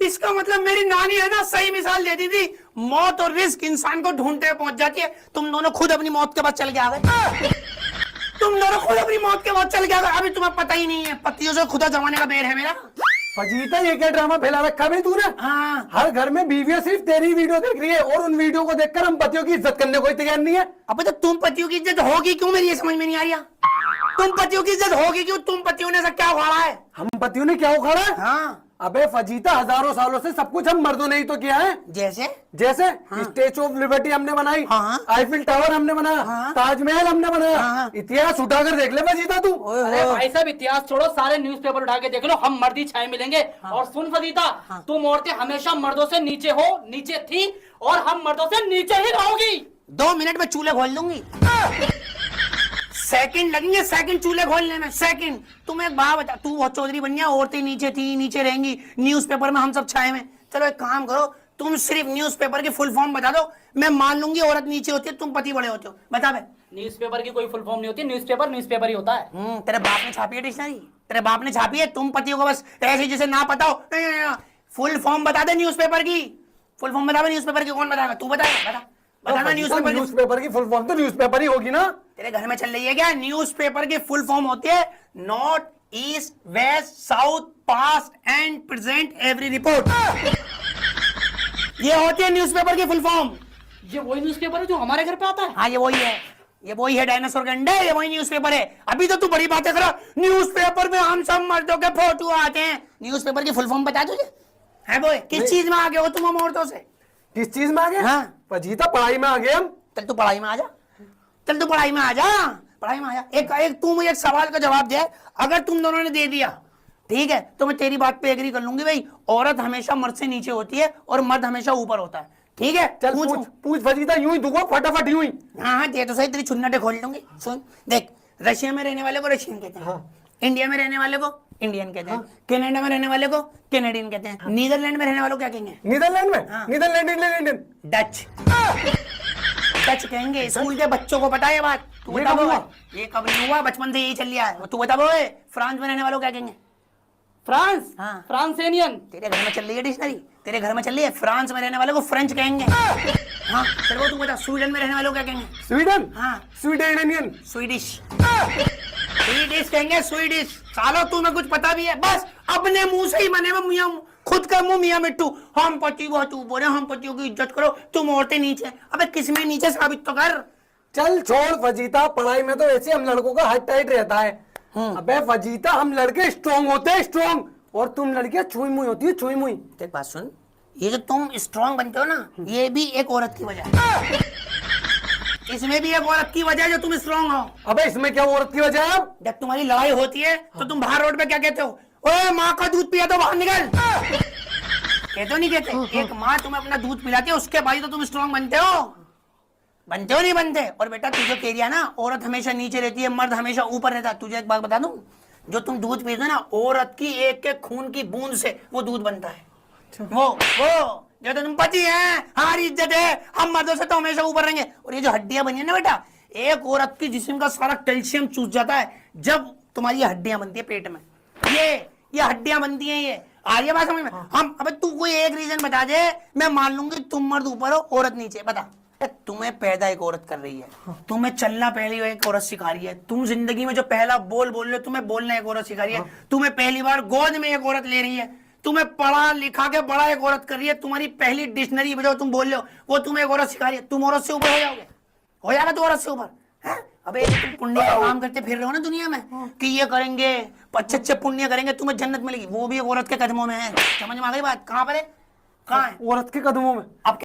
इसका मतलब मेरी नानी है ना, सही मिसाल देती थी। मौत और रिस्क इंसान को ढूंढते पहुंच जाती है। तुम दोनों खुद अपनी मौत के बाद चल के आ गए। तुम दोनों खुद अपनी मौत के बाद चल के आ गए। अभी तुम्हें पता ही नहीं है, पत्तियों से खुदा जमाने का बेर है मेरा। फजीता, ये क्या ड्रामा फैला रखा है तूने? हाँ। हर घर में बीवियां सिर्फ तेरी वीडियो देख रही है और उन वीडियो को देखकर हम पतियों की इज्जत करने को तैयार नहीं है। अब तो तुम पतियों की इज्जत होगी क्यों, मेरी ये समझ में नहीं आ रही। तुम पतियों की इज्जत होगी क्यों? तुम पतियों ने ऐसा क्या उखाड़ा है? हम पतियों ने क्या उखाड़ा है? हाँ। अबे फजीता, हजारों सालों से सब कुछ हम मर्दों ने ही तो किया है। जैसे जैसे हाँ। स्टेचू ऑफ लिबर्टी हमने बनाई, हाँ। आईफिल टावर हमने बनाया, हाँ। ताजमहल हमने बनाया। हाँ। इतिहास उठाकर देख ले फजीता तू। अरे भाई साहब, इतिहास छोड़ो, सारे न्यूज़पेपर उठा के देख लो, हम मर्दी छाए मिलेंगे। और सुन फजीता, तुम औरतें हमेशा मर्दों से नीचे हो, नीचे थी, और हम मर्दों से नीचे ही रहोगी। 2 मिनट में चूल्हे खोल दूंगी। सेकंड लगेंगे, सेकंड चूल्हे खोलने में, सेकंड। तुम एक बात बता, तू बहुत चौधरी बन गया, औरतें नीचे थी, नीचे रहेंगी, न्यूज़पेपर में हम सब छाए में। चलो एक काम करो, तुम सिर्फ न्यूज़पेपर की फुल फॉर्म बता दो, मैं मान लूंगी औरत नीचे होती है, तुम पति बड़े होते हो। बता बे। न्यूज़पेपर की कोई फुल फॉर्म नहीं होती, न्यूज़पेपर न्यूज़पेपर ही होता है। तेरे बाप ने छापी है डिक्शनरी, तेरे बाप ने छापी है। तुम पतियों को बस ऐसे जैसे ना पता हो। फुल फॉर्म बता दे न्यूज़पेपर की, फुल फॉर्म बता। न्यूज़पेपर की कौन बताएगा? तू बताएगा, बता बताना। न्यूज़पेपर की फुल फॉर्म तो न्यूज़पेपर ही होगी ना। तेरे घर में चल रही है क्या? न्यूज़पेपर की फुल फॉर्म होती है north, east, west, south, past and present every report. ये होती है न्यूज़पेपर की फुल फॉर्म। ये वही न्यूज़पेपर है जो हमारे घर पे आता है। हाँ, ये वही है, ये वही है डायनासोर के अंडे, ये वही न्यूज़पेपर है। अभी तो तू बड़ी बातें कर, न्यूज़पेपर में हम सब मर्दों के फोटो आते हैं। न्यूज़पेपर की फुल फॉर्म बता तुझे है बोए? किस चीज में आगे हो तुम हम औरतों से? किस चीज में आ गए? हाँ। फजीता, पढ़ाई में आ गए हम। चल तू पढ़ाई में आ जा, चल तू पढ़ाई में आ जा, पढ़ाई में आ जा। एक तू मुझे एक सवाल का जवाब दे, अगर तुम दोनों ने दे दिया ठीक है तो मैं तेरी बात पे एग्री कर लूंगी। भाई, औरत हमेशा मर्द से नीचे होती है और मर्द हमेशा ऊपर होता है। ठीक है, चल पूछ फजीता, यूं ही दूंगा फटाफट, यूं ही। हाँ दे तो सही, तेरी छुन्नटे खोल दूंगी। सुन देख, रशिया में रहने वाले को रशियन कहते हैं। हाँ। इंडिया में रहने वाले को इंडियन कहते हैं। कनाडा में रहने वाले को कैनेडियन कहते हैं। नीदरलैंड में रहने वालों को क्या कहेंगे? नीदरलैंड में? हाँ। नीदरलैंड डच, डच कहेंगे। स्कूल के बच्चों को पता है ये बात। तू ये बता कब बो, हुआ? ये कब नहीं हुआ, बचपन से यही चल रहा है। तू बता बो, फ्रांस में रहने वालों को क्या कहेंगे? फ्रांस, हाँ। फ्रांसेनियन। तेरे घर में चल रही है डिक्शनरी, तेरे घर में चल रही है। फ्रांस में रहने वालों को फ्रेंच कहेंगे। हाँ चलो तू बता, स्वीडन में रहने वालों को क्या कहेंगे? स्वीडन? हाँ। स्वीडेनियन। स्वीडिश, स्वीडिश कहेंगे, स्वीडिश। सालो तुम्हें कुछ पता भी है? बस अपने मुंह से ही मने में मियां, खुद का मुंह मियां मिट्टू। हम पति बहुत ऊपर है, हम पतियों की इज्जत करो, तुम औरतें नीचे। अबे किसमें नीचे साबित तो कर। चल छोड़ फजीता, पढ़ाई में तो ऐसे हम लड़कों का हाथ टाइट रहता है। अबे फजीता, हम लड़के स्ट्रॉन्ग होते हैं, स्ट्रॉन्ग, और तुम लड़कियां छुई मुई होती है, छुई मुई। एक बात सुन, ये जो तुम स्ट्रॉन्ग बनते हो ना, ये भी एक औरत की वजह है। इसमें भी एक औरत की वजह है जो तुम स्ट्रॉन्ग हो। अबे इसमें क्या औरत की वजह है? अब जब तुम्हारी लड़ाई होती है तो तुम बाहर रोड पे क्या कहते हो? ओए माँ का दूध पिया तो बाहर निकल। कहते हो नहीं कहते? एक माँ तुम्हें अपना दूध पिलाती है, उसके बाद तो तुम स्ट्रॉन्ग बनते हो। बनते हो नहीं बनते? और बेटा तू जो कह रही है ना, औरत हमेशा नीचे रहती है, मर्द हमेशा ऊपर रहता है। तुझे एक बात बता दूं, जो तुम दूध पीते हो ना, औरत की एक एक खून की बूंद से वो दूध बनता है। वो जो तो तुम पति हैं, हमारी इज्जत है, हम मर्दों से तो हमेशा ऊपर रहेंगे। और ये जो हड्डियां बनी है ना बेटा, एक औरत की जिस्म का सारा कैल्शियम चूस जाता है जब तुम्हारी हड्डियां बनती है पेट में। ये हड्डियां बनती हैं। ये आ रही है बात समझ में? हम अबे तू कोई एक रीजन बता दे, मैं मान लूंगी तुम मर्द ऊपर हो, औरत नीचे। बता। तुम्हें पैदा एक औरत कर रही है, तुम्हें चलना पहली एक औरत सिखा रही है, तुम जिंदगी में जो पहला बोल रहे हो, तुम्हें बोलना एक औरत सिखा रही है, तुम्हें पहली बार गोद में एक औरत ले रही है, तुम्हें पढ़ा लिखा के बड़ा एक औरत कर रही है, तुम्हारी पहली डिक्शनरी जो तुम बोल रहे हो वो तुम्हें एक औरत सिखा रही है। तुम औरत से ऊपर हो जाओगे? हो जाएगा तू औरत से ऊपर? है अबे तुम पुण्य का काम करते फिर रहे हो ना दुनिया में कि ये करेंगे, अच्छे पुण्य करेंगे, तुम्हें जन्नत मिलेगी, वो भी एक औरत के कदमों में है। समझ में आ गई बात? कहाँ पर है? कहाँ है? औरत के कदमों में। अब